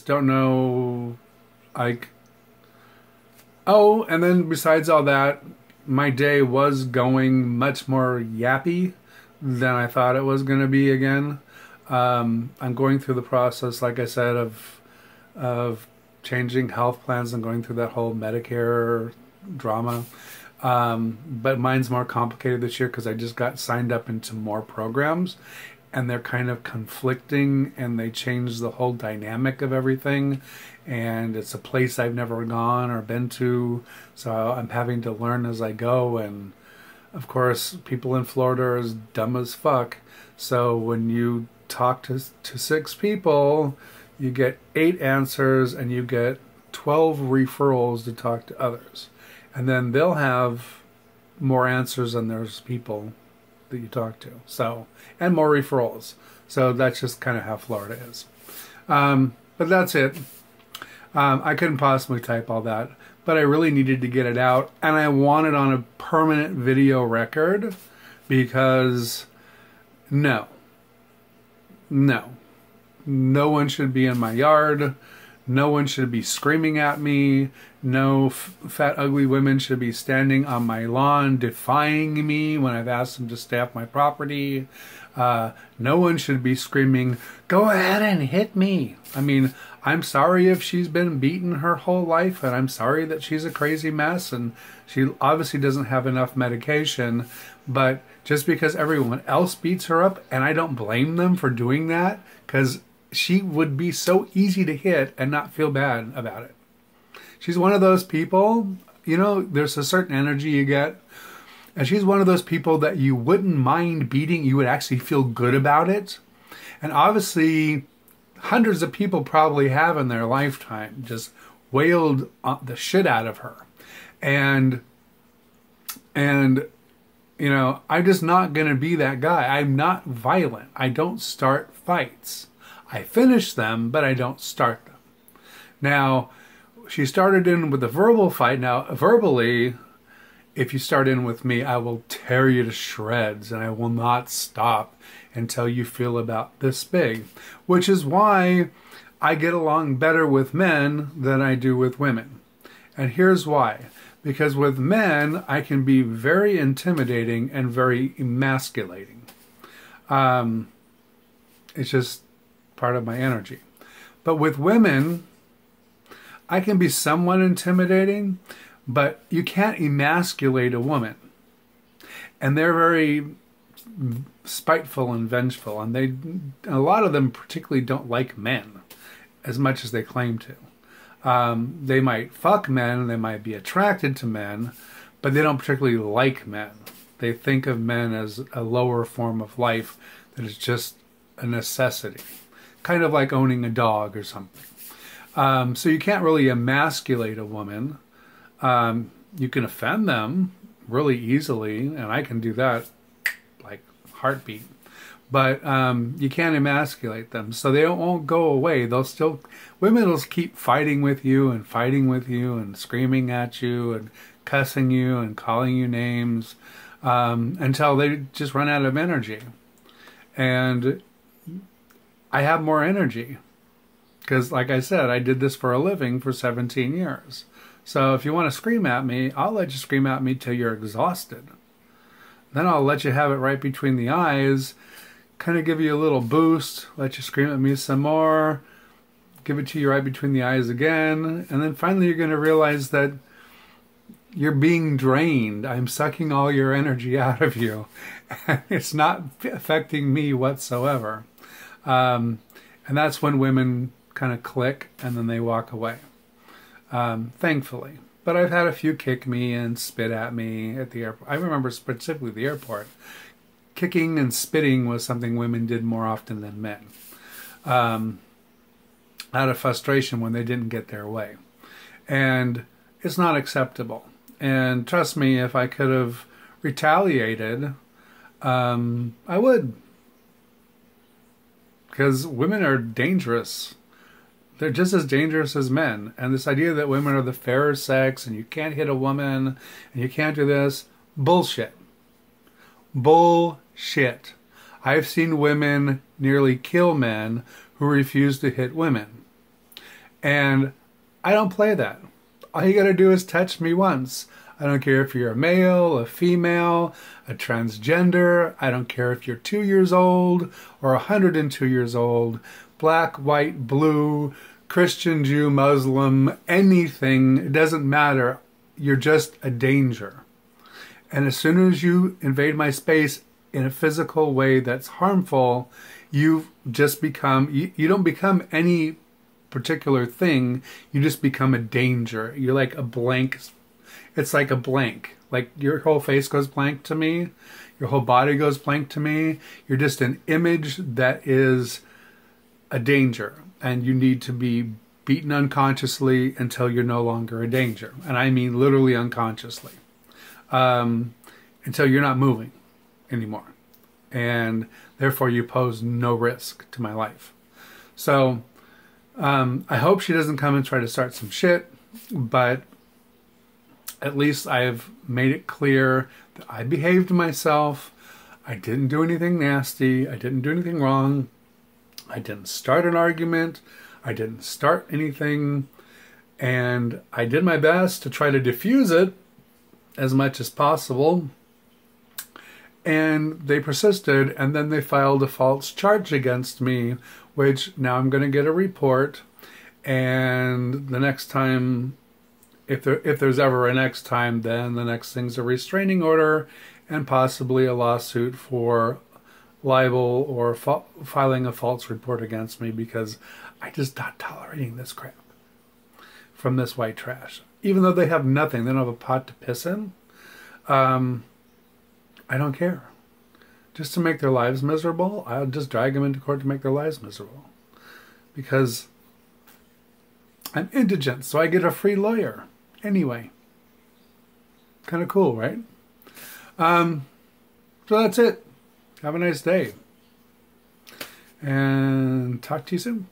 Don't know, like, oh, and then besides all that, my day was going much more yappy than I thought it was going to be again. I'm going through the process, like I said, of changing health plans and going through that whole Medicare drama. But mine's more complicated this year because I just got signed up into more programs, and they're kind of conflicting, and they change the whole dynamic of everything. And it's a place I've never gone or been to, so I'm having to learn as I go. And of course, people in Florida are as dumb as fuck. So when you talk to six people, you get 8 answers and you get 12 referrals to talk to others. And then they'll have more answers than there's people that you talk to. So, and more referrals. So that's just kind of how Florida is. But that's it. I couldn't possibly type all that, but I really needed to get it out, and I want it on a permanent video record because no one should be in my yard. No one should be screaming at me. No fat, ugly women should be standing on my lawn defying me when I've asked them to stay off my property. No one should be screaming, "Go ahead and hit me." I mean, I'm sorry if she's been beaten her whole life, and I'm sorry that she's a crazy mess, and she obviously doesn't have enough medication, but just because everyone else beats her up, and I don't blame them for doing that, because she would be so easy to hit and not feel bad about it. She's one of those people, you know, there's a certain energy you get, and she's one of those people that you wouldn't mind beating, you would actually feel good about it. And obviously, hundreds of people probably have in their lifetime just wailed the shit out of her. And you know, I'm just not going to be that guy. I'm not violent. I don't start fights. I finish them, but I don't start them. Now, she started in with a verbal fight. Now, verbally, if you start in with me, I will tear you to shreds, and I will not stop until you feel about this big, which is why I get along better with men than I do with women. And here's why. Because with men, I can be very intimidating and very emasculating. It's just part of my energy. But with women, I can be somewhat intimidating, but you can't emasculate a woman. And they're very spiteful and vengeful, and a lot of them particularly don't like men as much as they claim to. They might fuck men, they might be attracted to men, but they don't particularly like men. They think of men as a lower form of life that is just a necessity. Kind of like owning a dog or something. So you can't really emasculate a woman. You can offend them really easily, and I can do that like heartbeat. But you can't emasculate them, so they won't go away. Women will keep fighting with you and screaming at you and cussing you and calling you names until they just run out of energy. And I have more energy because, like I said, I did this for a living for 17 years. So if you want to scream at me, I'll let you scream at me till you're exhausted. Then I'll let you have it right between the eyes, kind of give you a little boost, let you scream at me some more, give it to you right between the eyes again, and then finally you're going to realize that you're being drained. I'm sucking all your energy out of you. It's not affecting me whatsoever. And that's when women kind of click and then they walk away. Thankfully. But I've had a few kick me and spit at me at the airport. I remember specifically the airport. Kicking and spitting was something women did more often than men. Out of frustration when they didn't get their way. And it's not acceptable. And trust me, if I could have retaliated, I would. Because women are dangerous. They're just as dangerous as men. And this idea that women are the fairer sex and you can't hit a woman and you can't do this, bullshit. Bullshit. I've seen women nearly kill men who refuse to hit women. And I don't play that. All you got to do is touch me once. I don't care if you're a male, a female, a transgender. I don't care if you're 2 years old or 102 years old, black, white, blue, Christian, Jew, Muslim, anything. It doesn't matter. You're just a danger. And as soon as you invade my space in a physical way that's harmful, you just become, you don't become any particular thing. You just become a danger. You're like a blank. It's like a blank. Like your whole face goes blank to me. Your whole body goes blank to me. You're just an image that is a danger. And you need to be beaten unconsciously until you're no longer a danger. And I mean literally unconsciously. Until you're not moving anymore. And therefore you pose no risk to my life. So I hope she doesn't come and try to start some shit, but at least I've made it clear that I behaved myself. I didn't do anything nasty. I didn't do anything wrong. I didn't start an argument. I didn't start anything. And I did my best to try to diffuse it as much as possible. And they persisted, and then they filed a false charge against me, which now I'm going to get a report. And the next time, if there's ever a next time, then the next thing's a restraining order and possibly a lawsuit for libel or filing a false report against me, because I just not tolerating this crap from this white trash. Even though they have nothing, they don't have a pot to piss in. I don't care. Just to make their lives miserable, I'll just drag them into court to make their lives miserable. Because I'm indigent, so I get a free lawyer. Anyway. Kind of cool, right? So that's it. Have a nice day. And talk to you soon.